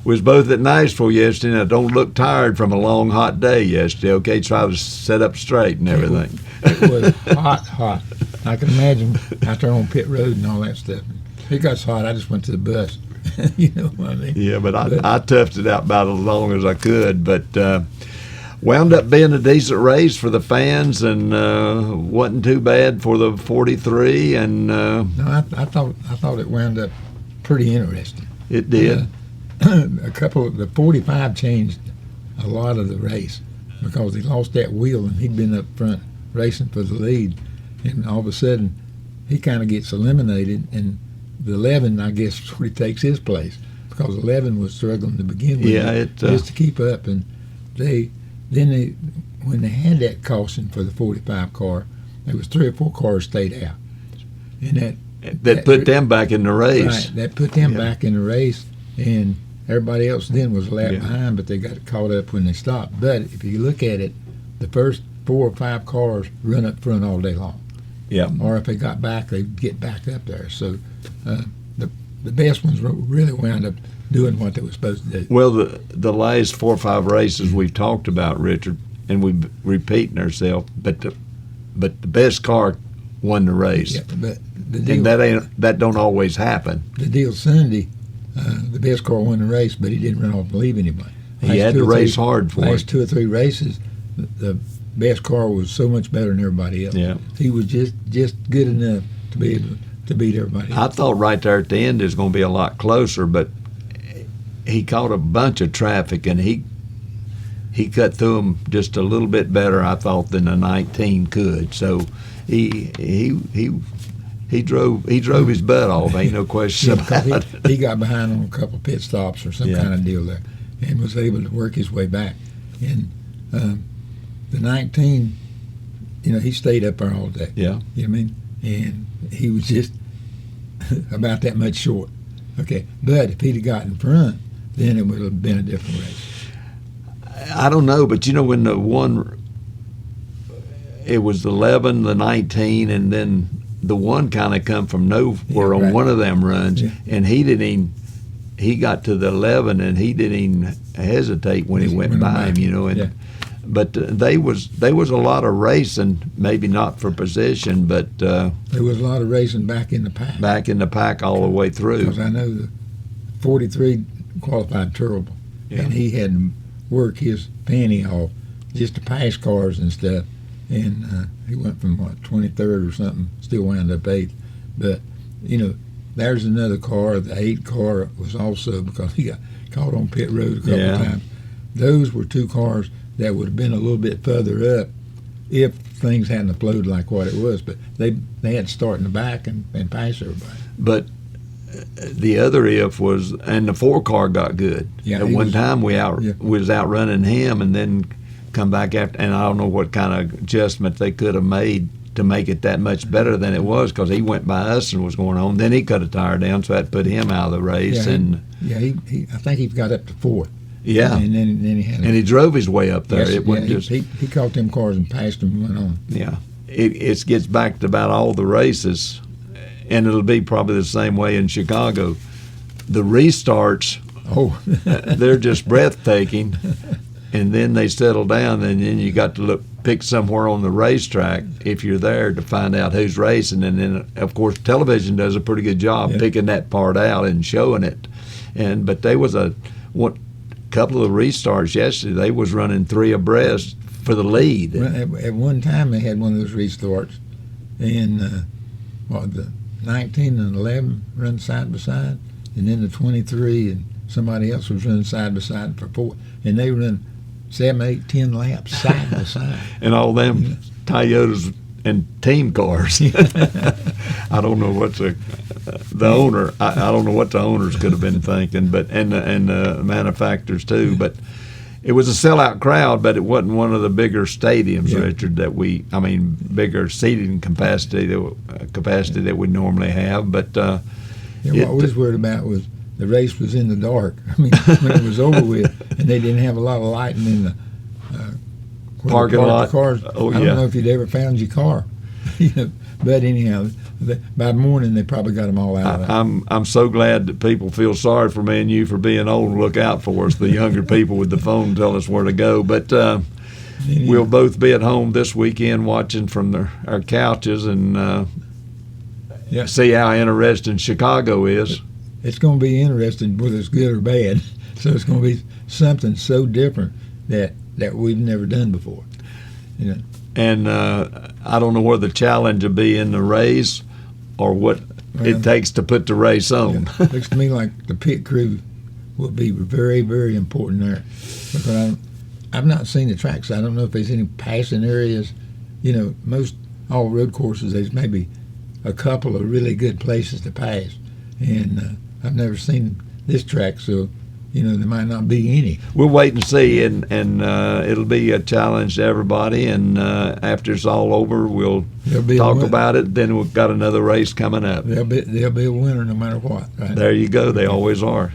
was both at Nashville yesterday, and I don't look tired from a long, hot day yesterday. Okay, so I was set up straight and everything. It was hot. I can imagine out there on pit road and all that stuff. It got so hot, I just went to the bus. You know what I mean? Yeah, but I toughed it out about as long as I could, but wound up being a decent race for the fans, and wasn't too bad for the 43. And no, I thought it wound up pretty interesting. It did. The 45 changed a lot of the race because he lost that wheel, and he'd been up front racing for the lead, and all of a sudden he kind of gets eliminated, and the 11, I guess, sort of takes his place because 11 was struggling to begin with, just to keep up. And when they had that caution for the 45 car, there was 3 or 4 cars stayed out, and that put them back in the race. Right, that put them back in the race, and everybody else then was a lap behind, but they got caught up when they stopped. But if you look at it, the first 4 or 5 cars run up front all day long. Yeah. Or if they got back, they'd get back up there. So the best ones really wound up doing what they were supposed to do. Well, the last 4 or 5 races we've talked about, Richard, and we're repeating ourselves, but the best car won the race. Yeah, but the deal, and that don't always happen. The deal Sunday, the best car won the race, but he didn't run off and leave anybody. He had to race hard for it. Last 2 or 3 races, the best car was so much better than everybody else. Yeah. He was just good enough to be able to beat everybody else. I thought right there at the end it was going to be a lot closer, but he caught a bunch of traffic, and he cut through them just a little bit better, I thought, than a 19 could. So he drove his butt off. Ain't no question about it. He got behind on a couple of pit stops or some kind of deal there, and was able to work his way back. And the 19, he stayed up there all day. Yeah. You know what I mean? And he was just about that much short. Okay. But if he'd have got in front, then it would have been a different race. I don't know, but when the one, it was the 11, the 19, and then the one kind of come from nowhere on one of them runs, and he got to the 11, and he didn't even hesitate when he went by him, But there was a lot of racing, maybe not for position, but there was a lot of racing back in the pack. Back in the pack all the way through. Because I know the 43 qualified terrible, and he had to work his panty off just to pass cars and stuff. And he went from 23rd or something, still wound up 8th. But there's another car. The 8 car was also, because he got caught on pit road a couple of times. Those were 2 cars that would have been a little bit further up if things hadn't flowed like what it was. But they had to start in the back and pass everybody. But the other if was, and the 4 car got good. Yeah, At one time we was outrunning him, and then come back after, and I don't know what kind of adjustment they could have made to make it that much better than it was, because he went by us and was going on. Then he cut a tire down, so that put him out of the race. He I think he got up to 4th. Yeah, and then he had. And he drove his way up there. It wasn't just he caught them cars and passed them and went on. Yeah, it gets back to about all the races, and it'll be probably the same way in Chicago. The restarts, they're just breathtaking, and then they settle down, and then you got to pick somewhere on the racetrack if you're there to find out who's racing, and then of course television does a pretty good job picking that part out and showing it. But there was a couple of restarts yesterday. They was running 3 abreast for the lead. At one time they had one of those restarts, and the 19 and 11 run side by side, and then the 23 and somebody else was running side by side for 4, and they run 7, 8, 10 laps side by side. And all them Toyotas and team cars. I don't know what the owner. I don't know what the owners could have been thinking, but and the manufacturers too. But it was a sellout crowd, but it wasn't one of the bigger stadiums, Richard. Bigger seating capacity that we normally have. But what we was worried about was the race was in the dark. When it was over with, and they didn't have a lot of lighting in the parking lot. Cars. I don't know if you'd ever found your car. But anyhow, by morning they probably got them all out of there. I'm so glad that people feel sorry for me and you for being old and look out for us. The younger people with the phone tell us where to go. But we'll both be at home this weekend watching from our couches and see how interesting Chicago is. It's going to be interesting whether it's good or bad. So it's going to be something so different that we've never done before. You know. And I don't know where the challenge will be in the race or what it takes to put the race on. It looks to me like the pit crew will be very, very important there. Because I've not seen the tracks. I don't know if there's any passing areas. You know, most all road courses, there's maybe a couple of really good places to pass. And I've never seen this track, so you know, there might not be any. We'll wait and see, and it'll be a challenge to everybody. And after it's all over, we'll talk about it. Then we've got another race coming up. There'll be a winner no matter what. Right? There you go. They always are.